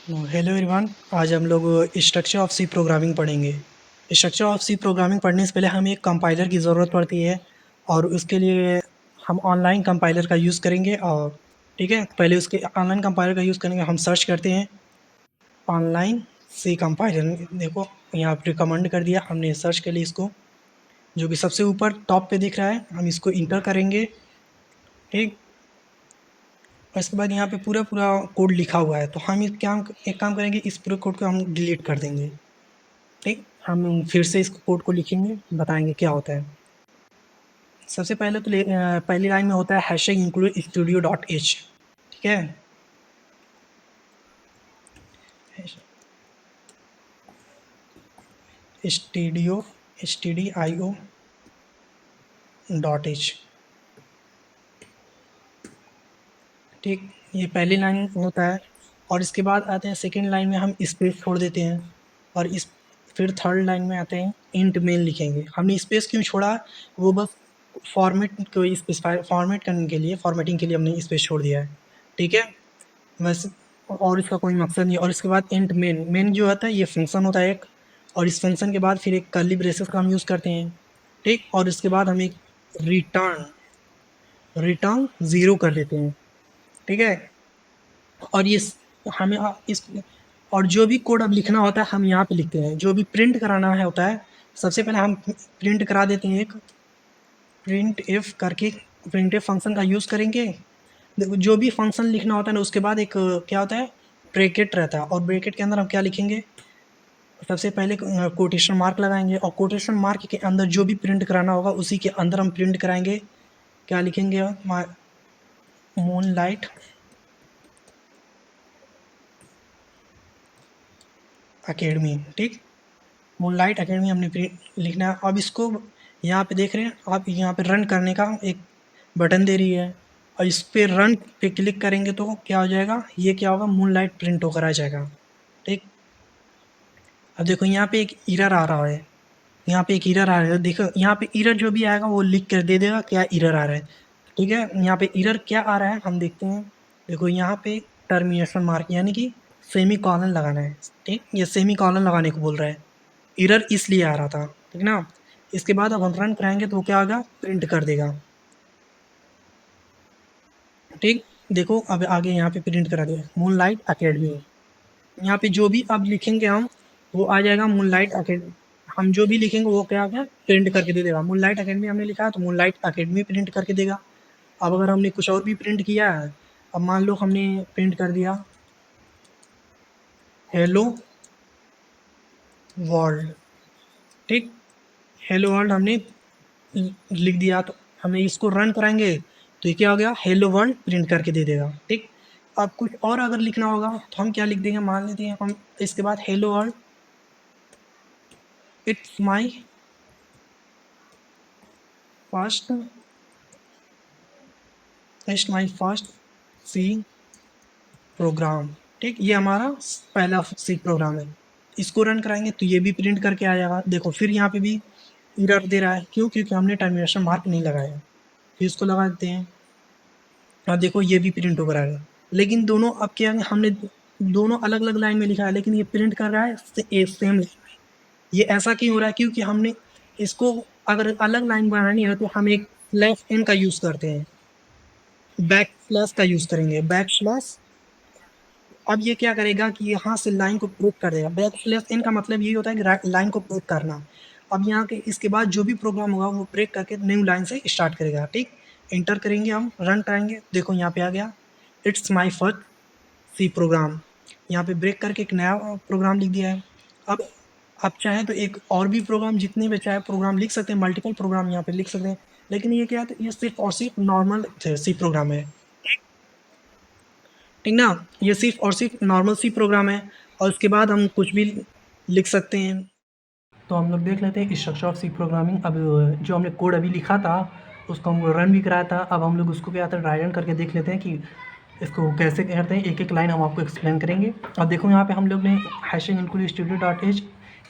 Hello everyone. आज हम लोग स्ट्रक्चर ऑफ सी प्रोग्रामिंग पढ़ेंगे। स्ट्रक्चर ऑफ सी प्रोग्रामिंग पढ़ने से पहले हमें एक कंपाइलर की ज़रूरत पड़ती है और उसके लिए हम ऑनलाइन कंपाइलर का यूज़ करेंगे। और ठीक है, पहले उसके ऑनलाइन कंपाइलर का यूज़ करेंगे। हम सर्च करते हैं ऑनलाइन सी कंपाइलर। देखो यहाँ पर रिकमेंड कर दिया हमने, सर्च के लिए इसको, जो कि सबसे ऊपर टॉप पे दिख रहा है, हम इसको इंटर करेंगे। ठीक, और इसके बाद यहाँ पे पूरा पूरा कोड लिखा हुआ है, तो हम एक काम करेंगे, इस पूरे कोड को हम डिलीट कर देंगे। ठीक, हम फिर से इस कोड को लिखेंगे, बताएंगे क्या होता है। सबसे पहले तो पहली लाइन में होता है hashtag include studio dot H. ठीक है, स्टूडियो STDIO डॉट एच। ठीक, ये पहली लाइन होता है। और इसके बाद आते हैं सेकेंड लाइन में हम स्पेस छोड़ देते हैं, और इस फिर थर्ड लाइन में आते हैं इंट मेन लिखेंगे। हमने स्पेस क्यों छोड़ा, वो बस फॉर्मेट को स्पेसिफाई फॉर्मेट करने के लिए, फॉर्मेटिंग के लिए हमने स्पेस छोड़ दिया है। ठीक है, वैसे और इसका कोई मकसद नहीं। और इसके बाद इंट मेन, मेन जो होता है ये फंक्शन होता है एक, और इस फंक्शन के बाद फिर एक कर्ली ब्रेसेस का हम यूज़ करते हैं। ठीक, और इसके बाद हम एक रिटर्न रिटर्न ज़ीरो कर देते हैं। ठीक है, और ये हमें इस और जो भी कोड अब लिखना होता है हम यहाँ पे लिखते हैं। जो भी प्रिंट कराना है होता है, सबसे पहले हम प्रिंट करा देते हैं, एक प्रिंट एफ करके प्रिंट एफ फंक्शन का यूज़ करेंगे। देखो जो भी फंक्शन लिखना होता है ना, उसके बाद एक क्या होता है, ब्रैकेट रहता है, और ब्रैकेट के अंदर हम क्या लिखेंगे, सबसे पहले कोटेशन मार्क लगाएंगे, और कोटेशन मार्क के अंदर जो भी प्रिंट कराना होगा उसी के अंदर हम प्रिंट कराएंगे। क्या लिखेंगे, मून लाइट अकेडमी। ठीक, मूनलाइट अकेडमी हमने लिखना है। अब इसको यहाँ पे देख रहे हैं आप, यहाँ पे रन करने का एक बटन दे रही है, और इस पे रन पे क्लिक करेंगे तो क्या हो जाएगा, ये क्या होगा, मूनलाइट प्रिंट होकर आ जाएगा। ठीक, अब देखो यहाँ पे एक एरर आ रहा है, यहाँ पे एक एरर आ रहा है। देखो यहाँ पे एरर जो भी आएगा वो लिख कर दे देगा क्या एरर आ रहा है। ठीक है, यहाँ पे एरर क्या आ रहा है हम देखते हैं। देखो यहाँ पे टर्मिनेशन मार्क यानी कि सेमी कॉलन लगाना है। ठीक, ये सेमी कॉलन लगाने को बोल रहा है, एरर इसलिए आ रहा था। ठीक ना, इसके बाद अब हम रन कराएंगे तो वो क्या होगा, प्रिंट कर देगा। ठीक, देखो अब आगे यहाँ पे प्रिंट करा देगा मूनलाइट अकेडमी। यहाँ पे जो भी अब लिखेंगे हम वो आ जाएगा मूनलाइट अकेडमी। हम जो भी लिखेंगे वो क्या क्या प्रिंट करके दे देगा। मूनलाइट अकेडमी हमने लिखा है तो मूनलाइट अकेडमी प्रिंट करके देगा। अब अगर हमने कुछ और भी प्रिंट किया है, अब मान लो हमने प्रिंट कर दिया हेलो वर्ल्ड। ठीक, हेलो वर्ल्ड हमने लिख दिया, तो हमें इसको रन कराएंगे तो ये क्या हो गया, हेलो वर्ल्ड प्रिंट करके दे देगा। ठीक, अब कुछ और अगर लिखना होगा तो हम क्या लिख देंगे, मान लेते हैं हम इसके बाद hello world it's my first C program. ठीक, ये हमारा पहला सी प्रोग्राम है। इसको रन कराएंगे तो ये भी प्रिंट करके आ जाएगा। देखो फिर यहाँ पे भी एरर दे रहा है, क्यों, क्योंकि हमने टर्मिनेशन मार्क नहीं लगाया। फिर इसको लगा देते हैं, और देखो ये भी प्रिंट होकर आएगा। लेकिन दोनों अब क्या है, हमने दोनों अलग अलग लाइन में लिखा है, लेकिन ये प्रिंट कर रहा है सेम लाइन में। ये ऐसा क्यों हो रहा है, क्योंकि हमने इसको अगर अलग लाइन बनानी है तो हम एक स्लैश एन का यूज़ करते हैं, बैक स्लैश का यूज़ करेंगे, बैक स्लैश। अब ये क्या करेगा कि यहाँ से लाइन को ब्रेक कर देगा। बैक स्लैश एन का मतलब यही होता है कि लाइन को ब्रेक करना। अब यहाँ के इसके बाद जो भी प्रोग्राम होगा वो ब्रेक करके न्यू लाइन से स्टार्ट करेगा। ठीक, इंटर करेंगे, हम रन कराएंगे, देखो यहाँ पे आ गया it's my first C program. यहाँ पे ब्रेक करके एक नया प्रोग्राम लिख दिया है। अब आप चाहें तो एक और भी प्रोग्राम, जितने भी चाहे प्रोग्राम लिख सकते हैं, मल्टीपल प्रोग्राम यहाँ पे लिख सकते हैं। लेकिन ये क्या है, ये सिर्फ और सिर्फ नॉर्मल सी प्रोग्राम है। ठीक ना, ये सिर्फ और सिर्फ नॉर्मल सी प्रोग्राम है, और उसके बाद हम कुछ भी लिख सकते हैं। तो हम लोग देख लेते हैं स्ट्रक्चर ऑफ सी प्रोग्रामिंग। अब जो हमने कोड अभी लिखा था उसको हम रन भी कराया था। अब हम लोग उसको क्या था, ड्राई रन करके देख लेते हैं कि इसको कैसे करते हैं। एक एक लाइन हम आपको एक्सप्लेन करेंगे। अब देखो यहाँ पे हम लोग ने hashing include studio dot H,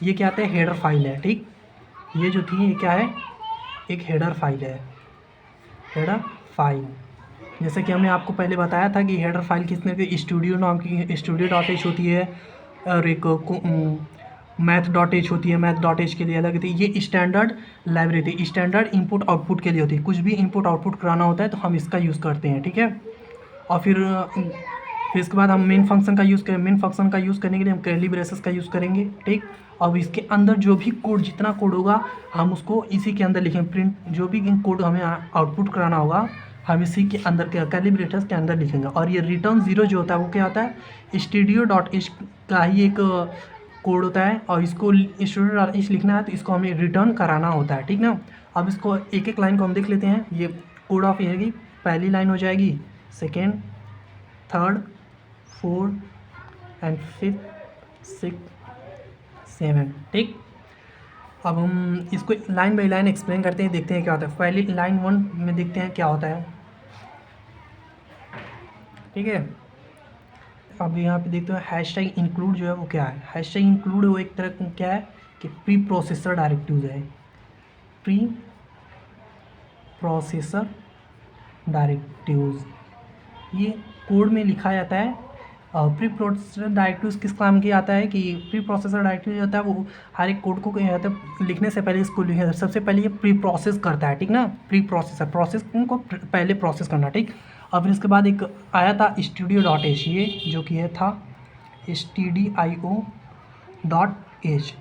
ये क्या आता है, हेडर फाइल है। ठीक, ये जो थी ये क्या है, एक हेडर फाइल है, हेडर फाइल। जैसे कि हमने आपको पहले बताया था कि हेडर फाइल किसने की स्टूडियो नाम की studio.h होती है और एक math.h होती है, math.h के लिए अलग होती है। ये स्टैंडर्ड लाइब्रेरी थी, स्टैंडर्ड इनपुट आउटपुट के लिए होती है। कुछ भी इनपुट आउटपुट कराना होता है तो हम इसका यूज़ करते हैं, ठीक है। और फिर इसके बाद हम मेन फंक्शन का यूज़ करें। मेन फंक्शन का यूज़ करने के लिए हम कर्ली ब्रेसेस का यूज़ करेंगे, ठीक। अब इसके अंदर जो भी कोड, जितना कोड होगा हम उसको इसी के अंदर लिखेंगे। प्रिंट जो भी कोड हमें आउटपुट कराना होगा हम इसी के अंदर के कर्ली ब्रेसेस के अंदर लिखेंगे। और ये रिटर्न 0 जो होता है वो क्या होता है, studio.h का ही एक कोड होता है। और इसको studio.h लिखना है तो इसको हमें रिटर्न कराना होता है, ठीक ना। अब इसको एक एक लाइन को हम देख लेते हैं। ये कोड ऑफ ये पहली लाइन हो जाएगी, second, third, fourth and fifth, six, seven, ठीक। अब हम इसको लाइन बाई लाइन एक्सप्लेन करते हैं, देखते हैं क्या होता है। पहली लाइन 1 में देखते हैं क्या होता है, ठीक है। अब यहाँ पे देखते हैं हैशटैग इंक्लूड जो है वो क्या है। हैशटैग इंक्लूड वो एक तरह का क्या है कि प्री प्रोसेसर डायरेक्टिव्स है। प्री प्रोसेसर डायरेक्टिव्स ये कोड में लिखा जाता है। प्री प्रोसेसर डायरेक्टिव्स किस काम की आता है कि प्री प्रोसेसर डायरेक्टिव जो होता है वो हर एक कोड को लिखने से पहले इसको लिखा सबसे पहले ये प्री प्रोसेस करता है, ठीक ना। प्री प्रोसेसर प्रोसेस को पहले प्रोसेस करना, ठीक। और फिर इसके बाद एक आया था studio.h, ये जो कि ये था studio.h।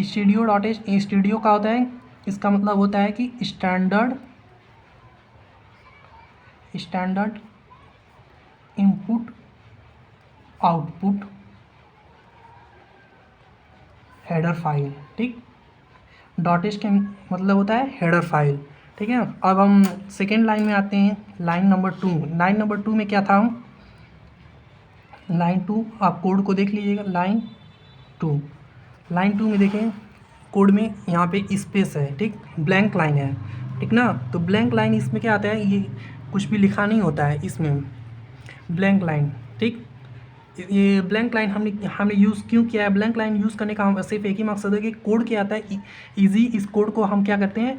studio.h स्टूडियो का होता है, इसका मतलब होता है कि standard input output header file, ठीक। .h के मतलब होता है हेडर फाइल, ठीक है। अब हम सेकेंड लाइन में आते हैं, लाइन नंबर 2। लाइन नंबर 2 में क्या था, हम लाइन 2 आप कोड को देख लीजिएगा। लाइन 2 में देखें, कोड में यहाँ पे स्पेस है, ठीक, ब्लैंक लाइन है, ठीक ना। तो ब्लैंक लाइन इसमें क्या आता है, ये कुछ भी लिखा नहीं होता है इसमें, ब्लैंक लाइन, ठीक। ये ब्लैंक लाइन हमने यूज़ क्यों किया है। ब्लैंक लाइन यूज़ करने का हम सिर्फ एक ही मकसद है कि कोड क्या आता है ईजी, इस कोड को हम क्या करते हैं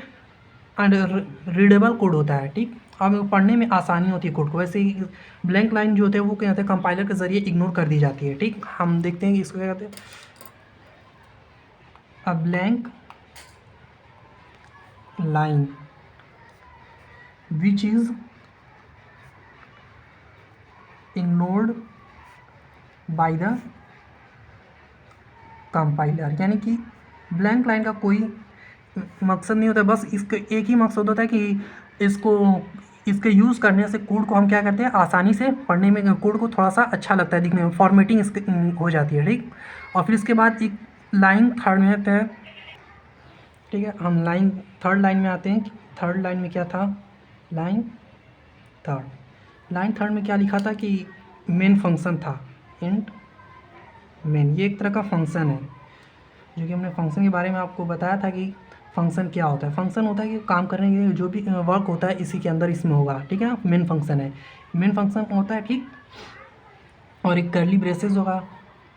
रीडेबल कोड होता है, ठीक। अब पढ़ने में आसानी होती है कोड को। वैसे ही ब्लैंक लाइन जो होते हैं वो क्या होता है कंपाइलर के ज़रिए इग्नोर कर दी जाती है, ठीक। हम देखते हैं कि इसको क्या कहते हैं, a blank line which is ignored by the compiler. यानी कि ब्लैंक लाइन का कोई मकसद नहीं होता, बस इसका एक ही मकसद होता है कि इसके यूज़ करने से कोड को हम क्या करते हैं आसानी से पढ़ने में, कोड को थोड़ा सा अच्छा लगता है दिखने में, फॉर्मेटिंग इसके हो जाती है, ठीक। और फिर इसके बाद एक लाइन थर्ड में आता है, ठीक है। हम थर्ड लाइन में आते हैं। थर्ड लाइन में क्या था, लाइन थर्ड में क्या लिखा था कि मेन फंक्शन था, इंट मेन। ये एक तरह का फंक्शन है, जो कि हमने फंक्शन के बारे में आपको बताया था कि फंक्शन क्या होता है। फंक्शन होता है कि काम करने के लिए जो भी वर्क होता है इसी के अंदर इसमें होगा, ठीक है। मेन फंक्शन है, मेन फंक्शन होता है, ठीक। और एक कर्ली ब्रेसेस होगा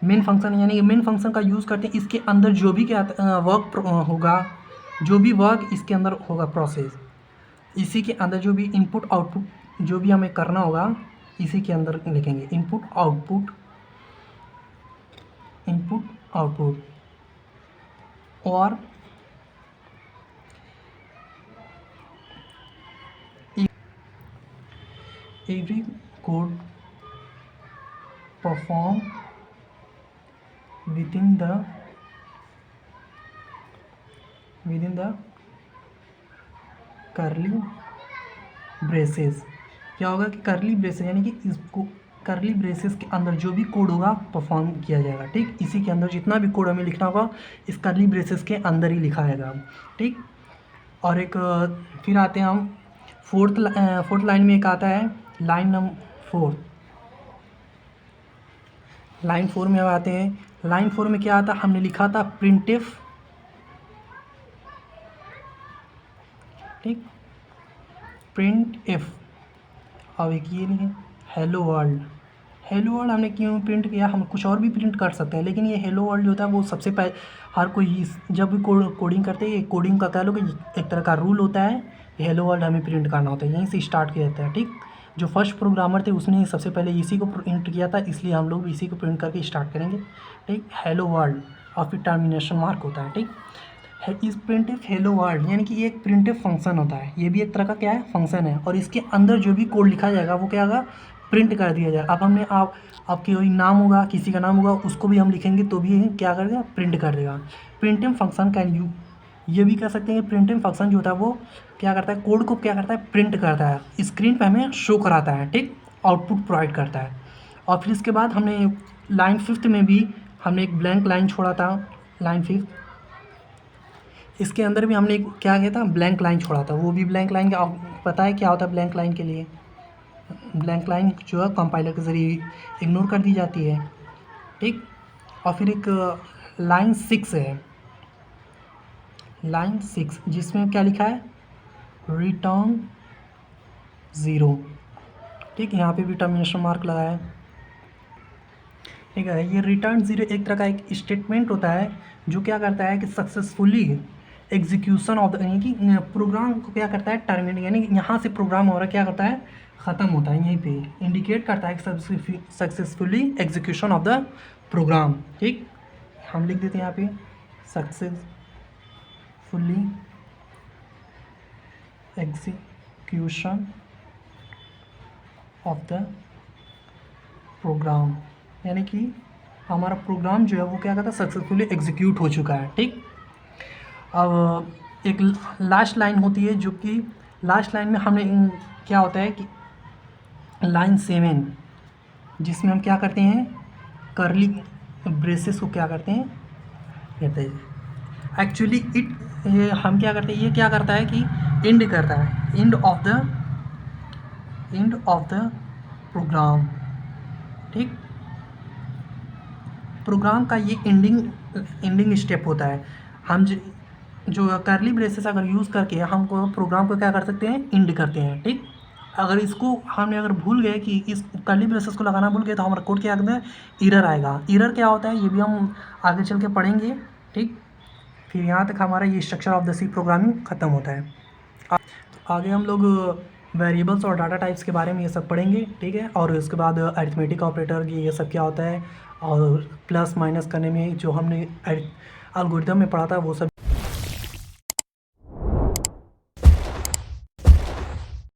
मेन फंक्शन, यानी मेन फंक्शन का यूज़ करते हैं इसके अंदर जो भी क्या वर्क होगा, जो भी वर्क इसके अंदर होगा प्रोसेस, इसी के अंदर जो भी इनपुट आउटपुट जो भी हमें करना होगा इसी के अंदर लिखेंगे। इनपुट आउटपुट और every code perform within the curly braces. क्या होगा कि कर्ली ब्रेसेस यानी कि इसको कर्ली ब्रेसेस के अंदर जो भी कोड होगा परफॉर्म किया जाएगा, ठीक। इसी के अंदर जितना भी कोड हमें लिखना होगा इस कर्ली ब्रेसेस के अंदर ही लिखा जाएगा, ठीक। और एक फिर आते हैं हम फोर्थ लाइन में एक आता है लाइन नंबर 4। लाइन 4 में अब आते हैं। लाइन 4 में क्या आता है, हमने लिखा था प्रिंटफ, ठीक, प्रिंटफ। अब एक ये लिखें हेलो वर्ल्ड। हेलो वर्ल्ड हमने क्यों प्रिंट किया, हम कुछ और भी प्रिंट कर सकते हैं, लेकिन ये हेलो वर्ल्ड जो होता है वो सबसे पहले हर कोई जब भी कोडिंग करते हैं, कोडिंग का कह लो कि एक तरह का रूल होता है, हेलो वर्ल्ड हमें प्रिंट करना होता है, यहीं से स्टार्ट किया जाता है, ठीक। जो फर्स्ट प्रोग्रामर थे उसने सबसे पहले इसी को प्रिंट किया था, इसलिए हम लोग भी इसी को प्रिंट करके स्टार्ट करेंगे। ठीक, हेलो वर्ल्ड और फिर टर्मिनेशन मार्क होता है। ठीक है, इस प्रिंटिफ हेलो वर्ल्ड यानी कि ये एक प्रिंटिफ फंक्शन होता है, ये भी एक तरह का क्या है, फंक्शन है, और इसके अंदर जो भी कोड लिखा जाएगा वो क्या होगा, प्रिंट कर दिया जाएगा। अब हमने आपके कोई नाम होगा, किसी का नाम होगा, उसको भी हम लिखेंगे तो भी क्या कर देगा, प्रिंट कर देगा। प्रिंटिंग फंक्शन कैन यू, ये भी कह सकते हैं प्रिंटिंग फंक्शन जो होता है वो क्या करता है, कोड को क्या करता है, प्रिंट करता है, स्क्रीन पे हमें शो कराता है। ठीक, आउटपुट प्रोवाइड करता है। और फिर इसके बाद हमने लाइन 5 में भी हमने एक ब्लैंक लाइन छोड़ा था, लाइन 5, इसके अंदर भी हमने क्या किया था, ब्लैंक लाइन छोड़ा था। वो भी ब्लैंक लाइन का पता है क्या होता है ब्लैंक लाइन के लिए, ब्लैंक लाइन जो है कंपाइलर के ज़रिए इग्नोर कर दी जाती है। ठीक, और फिर एक लाइन 6 है, लाइन 6 जिसमें क्या लिखा है, रिटर्न 0। ठीक, यहाँ पे भी टर्मिनेशन मार्क लगा है। ठीक है, ये रिटर्न 0 एक तरह का एक स्टेटमेंट होता है जो क्या करता है कि सक्सेसफुली एग्जीक्यूशन ऑफ द, यानी कि प्रोग्राम को क्या करता है, टर्मिनेट, यानी यहाँ से प्रोग्राम हो रहा है क्या करता है, ख़त्म होता है, यहीं पे इंडिकेट करता है कि successfully execution of the program. ठीक, हम लिख देते हैं यहाँ पे successfully execution of the program, यानी कि हमारा प्रोग्राम जो है वो क्या कहता है, सक्सेसफुली एग्जीक्यूट हो चुका है। ठीक, अब एक लास्ट लाइन होती है जो कि लास्ट लाइन में हमने क्या होता है कि लाइन 7 जिसमें हम क्या करते हैं, करली ब्रेसेस को क्या करते हैं, कहते हैं एक्चुअली हम क्या करते हैं, ये क्या करता है कि एंड करता है, एंड ऑफ द प्रोग्राम। ठीक, प्रोग्राम का ये एंडिंग स्टेप होता है। हम जो करली ब्रेसेस अगर यूज़ करके हमको प्रोग्राम को क्या कर सकते हैं, एंड करते हैं। ठीक, अगर इसको हमने अगर भूल गए कि इस करली ब्रेसेस को लगाना भूल गए तो हमारा कोड क्या आएगा, एरर आएगा। एरर क्या होता है ये भी हम आगे चल के पढ़ेंगे। ठीक, फिर यहाँ तक हमारा ये structure of the C programming ख़त्म होता है। आगे हम लोग वेरिएबल्स और डाटा टाइप्स के बारे में ये सब पढ़ेंगे। ठीक है, और उसके बाद अरिथमेटिक ऑपरेटर ये सब क्या होता है, और प्लस माइनस करने में जो हमने एल्गोरिथम में पढ़ा था वो सब